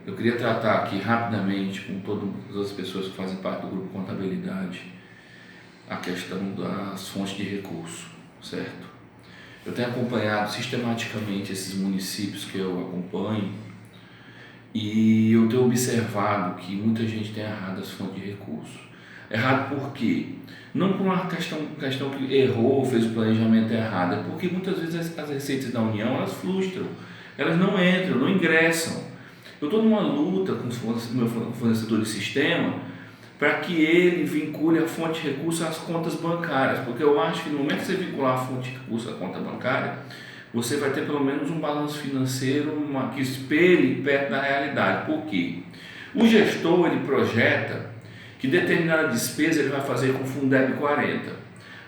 Eu queria tratar aqui rapidamente com todas as pessoas que fazem parte do grupo Contabilidade a questão das fontes de recurso, certo? Eu tenho acompanhado sistematicamente esses municípios que eu acompanho e eu tenho observado que muita gente tem errado as fontes de recurso. Errado por quê? Não por uma questão que errou, fez o planejamento errado, é porque muitas vezes as receitas da União elas frustram, elas não entram, não ingressam. Eu estou numa luta com o meu fornecedor de sistema para que ele vincule a fonte de recurso às contas bancárias, porque eu acho que no momento que você vincular a fonte de recurso à conta bancária, você vai ter pelo menos um balanço financeiro que espelhe perto da realidade. Por quê? O gestor ele projeta que determinada despesa ele vai fazer com Fundeb 40.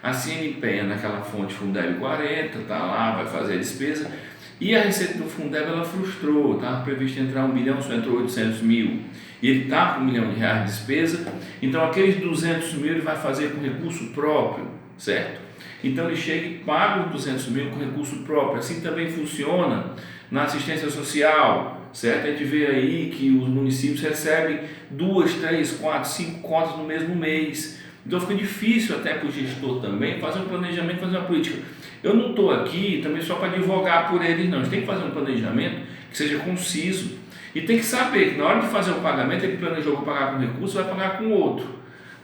Assim ele empenha naquela fonte Fundeb 40, tá lá, vai fazer a despesa, e a receita do Fundeb ela frustrou, estava previsto entrar 1 milhão, só entrou 800 mil, e ele está com R$ 1 milhão de despesa, então aqueles 200 mil ele vai fazer com recurso próprio, certo? Então ele chega e paga os 200 mil com recurso próprio. Assim também funciona na assistência social, certo? A gente vê aí que os municípios recebem 2, 3, 4, 5 contas no mesmo mês. Então fica difícil até para o gestor também fazer um planejamento, fazer uma política. Eu não estou aqui também só para advogar por eles, não. A gente tem que fazer um planejamento que seja conciso e tem que saber que na hora de fazer o pagamento, ele planejou para pagar com recurso, vai pagar com outro.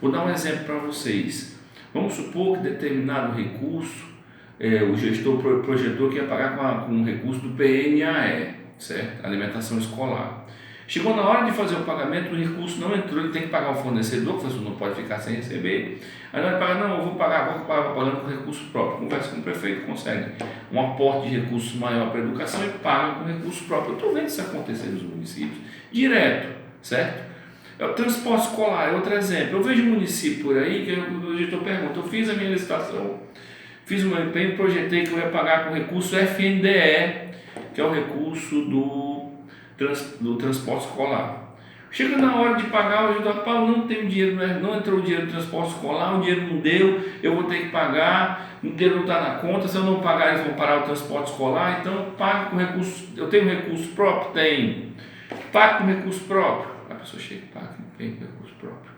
Vou dar um exemplo para vocês. Vamos supor que determinado recurso, o gestor projetou que ia pagar com um recurso do PNAE, certo? Alimentação escolar. Chegou na hora de fazer o pagamento, o recurso não entrou, ele tem que pagar o fornecedor, que não pode ficar sem receber. Aí ele paga, não, eu vou pagar pagando com recurso próprio. Conversa com o prefeito, consegue um aporte de recursos maior para a educação e paga com recurso próprio. Eu estou vendo isso acontecer nos municípios, direto, certo? O transporte escolar é outro exemplo. Eu vejo um município por aí que o gestor pergunta, eu fiz a minha licitação, fiz o meu empenho, projetei que eu ia pagar com recurso FNDE, que é o recurso do transporte escolar. Chega na hora de pagar, o gestor não tem dinheiro, não entrou o dinheiro do transporte escolar, o dinheiro não deu, eu vou ter que pagar, o dinheiro não está na conta, se eu não pagar eles vão parar o transporte escolar, então eu pago com recurso, eu tenho recurso próprio? Tenho. Pago com recurso próprio. A pessoa chega e paga, não tem recurso próprio.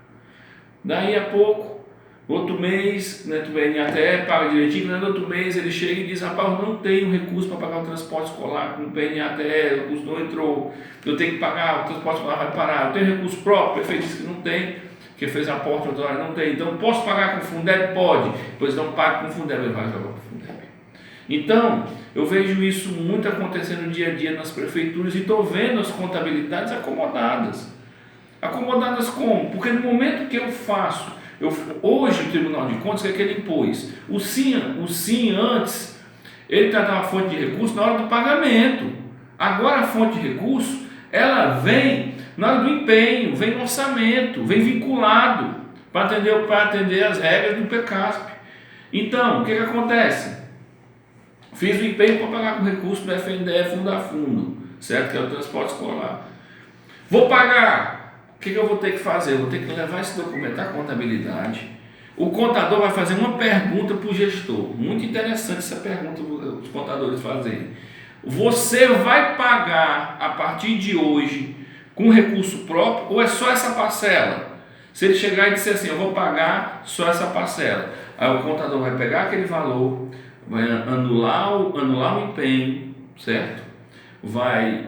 Daí a pouco, outro mês, né, tu vem até paga direitinho, no outro mês ele chega e diz, rapaz, eu não tenho recurso para pagar o transporte escolar, com o PNATE, o recurso não entrou, eu tenho que pagar, o transporte escolar vai parar, eu tenho recurso próprio, o prefeito disse que não tem, que fez aporte, não tem, então posso pagar com o Fundeb? Pode, pois não paga com o Fundeb, ele vai jogar com o Fundeb. Então, eu vejo isso muito acontecendo no dia a dia nas prefeituras e estou vendo as contabilidades acomodadas. Acomodadas como? Porque no momento que eu faço, hoje o Tribunal de Contas, que é que ele impôs? O SIM antes, ele tratava a fonte de recurso na hora do pagamento. Agora a fonte de recurso, ela vem na hora do empenho, vem no orçamento, vem vinculado para atender as regras do PECASP. Então, o que acontece? Fiz o empenho para pagar com recurso do FNDE Fundo a Fundo, certo? Que é o transporte escolar. Vou pagar. O que eu vou ter que fazer? Eu vou ter que levar esse documento à contabilidade. O contador vai fazer uma pergunta para o gestor. Muito interessante essa pergunta os contadores fazerem. Você vai pagar a partir de hoje com recurso próprio ou é só essa parcela? Se ele chegar e disser assim, eu vou pagar só essa parcela. Aí o contador vai pegar aquele valor, vai anular o empenho, certo? Vai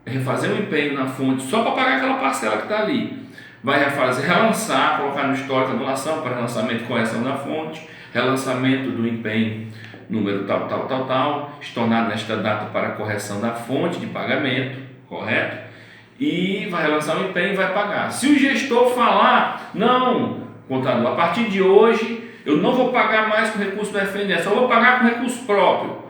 refazer o empenho na fonte só para pagar aquela parcela que está ali. Vai relançar, colocar no histórico anulação para relançamento e correção da fonte, relançamento do empenho número tal, estornado nesta data para correção da fonte de pagamento, correto? E vai relançar o empenho e vai pagar. Se o gestor falar, não, contador, a partir de hoje eu não vou pagar mais com recurso do FNDE, só vou pagar com recurso próprio.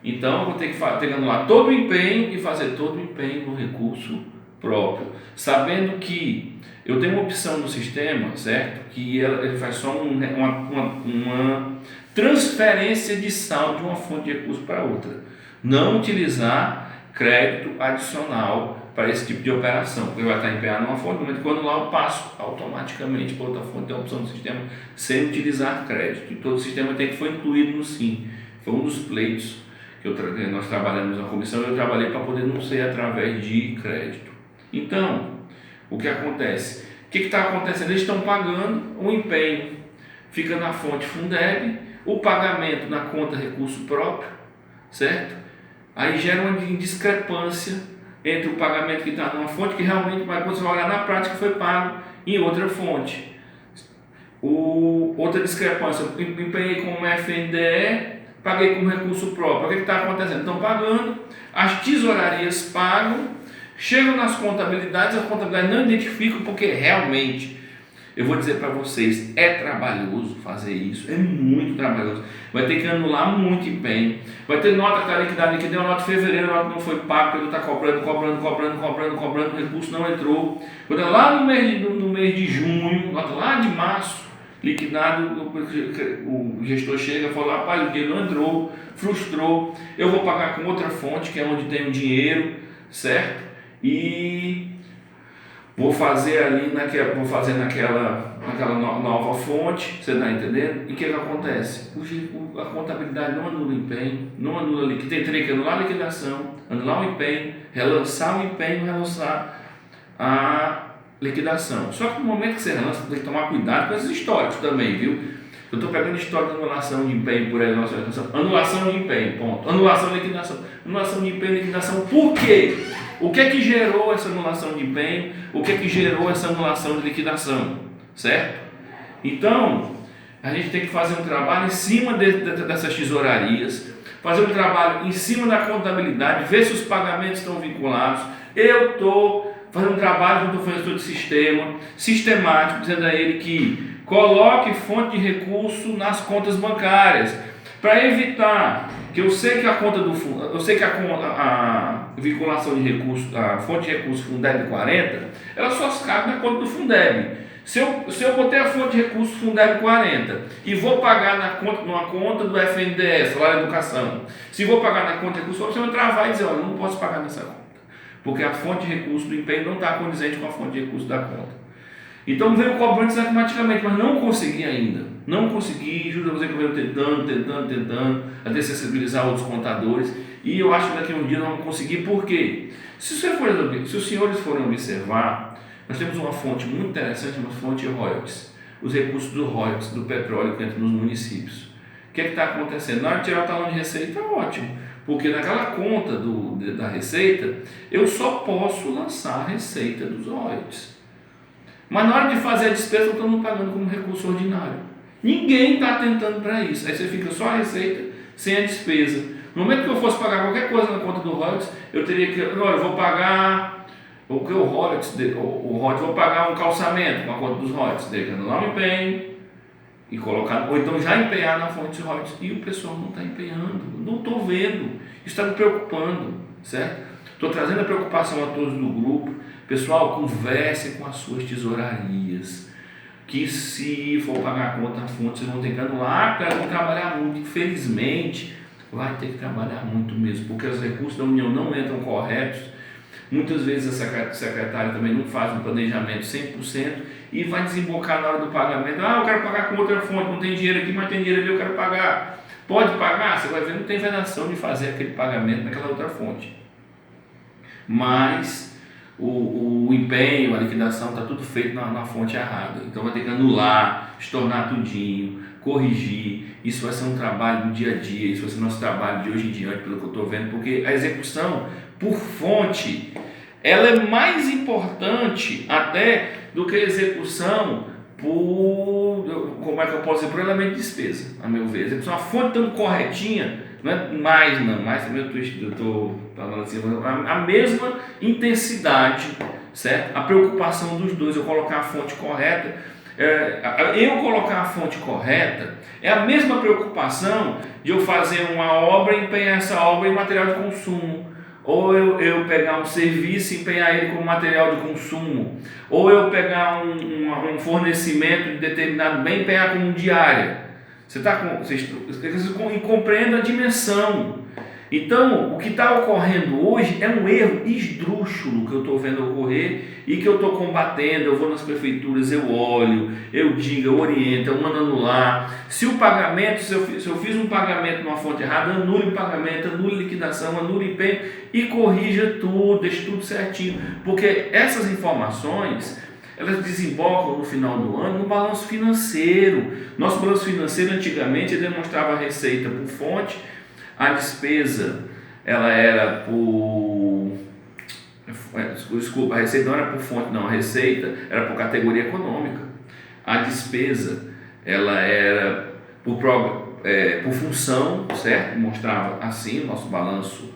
Então, eu vou ter que anular todo o empenho e fazer todo o empenho no recurso próprio. Sabendo que eu tenho uma opção no sistema, certo? Que ele faz só uma transferência de saldo de uma fonte de recurso para outra. Não utilizar crédito adicional para esse tipo de operação, porque vai estar empenhado numa fonte, mas quando lá eu passo automaticamente para outra fonte, tem a opção do sistema sem utilizar crédito. E todo o sistema tem que foi incluído no SIM. Foi um dos pleitos nós trabalhamos na comissão, eu trabalhei para poder não ser através de crédito. Então, o que acontece? O que está acontecendo? Eles estão pagando, o empenho fica na fonte Fundeb, o pagamento na conta recurso próprio, certo? Aí gera uma discrepância entre o pagamento que está numa fonte, que realmente, quando você vai olhar na prática, foi pago em outra fonte. Outra discrepância, eu empenhei com o FNDE, paguei com recurso próprio. O que está acontecendo? Estão pagando, as tesourarias pagam, chegam nas contabilidades, as contabilidades não identificam, porque realmente, eu vou dizer para vocês, é trabalhoso fazer isso, é muito trabalhoso. Vai ter que anular muito empenho, vai ter nota que está liquidada, que deu uma nota de fevereiro, a nota não foi paga, porque ele está cobrando, o recurso não entrou. Quando é lá no mês de junho, lá de março, liquidado, o gestor chega e fala, rapaz, o dinheiro não entrou, frustrou, eu vou pagar com outra fonte, que é onde tem o dinheiro, certo? E vou fazer naquela nova fonte, você está entendendo? E o que acontece? A contabilidade não anula o empenho, não anula ali, que teria que anular a liquidação, anular o empenho, relançar o empenho, relançar a liquidação. Só que no momento que você relança, tem que tomar cuidado com esses históricos também, viu? Eu estou pegando histórico de anulação de empenho por aí, anulação de empenho, ponto. Anulação de liquidação. Anulação de empenho e liquidação. Por quê? O que é que gerou essa anulação de empenho? O que é que gerou essa anulação de liquidação? Certo? Então, a gente tem que fazer um trabalho em cima dessas tesourarias, fazer um trabalho em cima da contabilidade, ver se os pagamentos estão vinculados. Eu estou fazendo um trabalho junto com o professor de sistema, sistemático, dizendo a ele que coloque fonte de recurso nas contas bancárias, para evitar que eu sei que a conta do fundo, eu sei que a vinculação de recurso, a fonte de recurso Fundeb 40, ela só cabe na conta do Fundeb. Se eu botei a fonte de recurso Fundeb 40 e vou pagar numa conta do FNDE, Salário de Educação, se vou pagar na conta de recurso, você vai travar e dizer, olha, não posso pagar nessa conta, porque a fonte de recurso do empenho não está condizente com a fonte de recurso da conta. Então veio cobrando isso automaticamente, mas não consegui ainda. Não consegui, juro a você que eu venho tentando, até sensibilizar outros contadores. E eu acho que daqui a um dia nós vamos conseguir, por quê? Se os senhores forem observar, nós temos uma fonte muito interessante, uma fonte de royalties. Os recursos do royalties, do petróleo que entra nos municípios. O que é que está acontecendo? Na hora de tirar o talão de receita, ótimo. Porque naquela conta da receita, eu só posso lançar a receita dos royalties. Mas na hora de fazer a despesa, eu estou pagando como recurso ordinário. Ninguém está atentando para isso. Aí você fica só a receita, sem a despesa. No momento que eu fosse pagar qualquer coisa na conta do royalties, eu teria que, olha, eu vou pagar o que o royalties, vou pagar um calçamento com a conta dos royalties, teria que anular o empenho e colocar, ou então já empenhar na fonte de royalties. E o pessoal não está empenhando, não estou vendo. Isso está me preocupando, certo? Estou trazendo a preocupação a todos do grupo. Pessoal, converse com as suas tesourarias, que se for pagar a conta na fonte, vocês vão ter que anular, porque vão trabalhar muito. Infelizmente, vai ter que trabalhar muito mesmo, porque os recursos da União não entram corretos. Muitas vezes a secretária também não faz um planejamento 100% e vai desembocar na hora do pagamento. Ah, eu quero pagar com outra fonte, não tem dinheiro aqui, mas tem dinheiro ali, eu quero pagar. Pode pagar? Você vai ver, não tem vedação de fazer aquele pagamento naquela outra fonte. Mas o empenho, a liquidação, está tudo feito na fonte errada. Então vai ter que anular, estornar tudinho, corrigir. Isso vai ser um trabalho do dia a dia, isso vai ser nosso trabalho de hoje em diante, pelo que eu estou vendo, porque a execução por fonte, ela é mais importante até do que a execução por, como é que eu posso dizer, por elemento de despesa, a meu ver. A execução, a fonte estando corretinha, não é mais também eu estou falando assim, a mesma intensidade, certo? A preocupação dos dois, eu colocar a fonte correta, eu colocar a fonte correta é a mesma preocupação de eu fazer uma obra e empenhar essa obra em material de consumo, ou eu pegar um serviço e empenhar ele como material de consumo, ou eu pegar um fornecimento de determinado bem e empenhar como diária. Vocês compreendem a dimensão. Então, o que está ocorrendo hoje é um erro esdrúxulo que eu estou vendo ocorrer e que eu estou combatendo. Eu vou nas prefeituras, eu olho, eu digo, eu oriento, eu mando anular. Se o pagamento, se eu fiz um pagamento numa fonte errada, anule o pagamento, anule liquidação, anule empenho e corrija tudo, deixe tudo certinho. Porque essas informações, elas desembocam no final do ano no balanço financeiro. Nosso balanço financeiro antigamente demonstrava a receita por fonte, a despesa ela era por... Desculpa, a receita não era por fonte, não, a receita era por categoria econômica. A despesa ela era por função, certo? Mostrava assim o nosso balanço,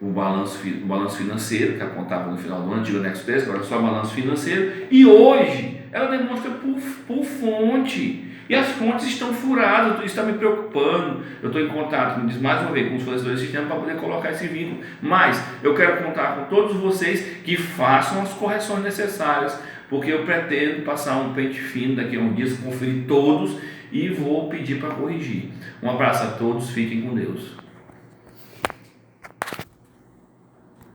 o balanço financeiro que apontava no final do ano, antigo anexo 3, agora só balanço financeiro, e hoje ela demonstra por fonte. E as fontes estão furadas, isso está me preocupando. Eu estou em contato, me diz mais uma vez, com os fornecedores de sistema para poder colocar esse vínculo. Mas eu quero contar com todos vocês que façam as correções necessárias, porque eu pretendo passar um pente fino daqui a um dia, conferir todos e vou pedir para corrigir. Um abraço a todos, fiquem com Deus.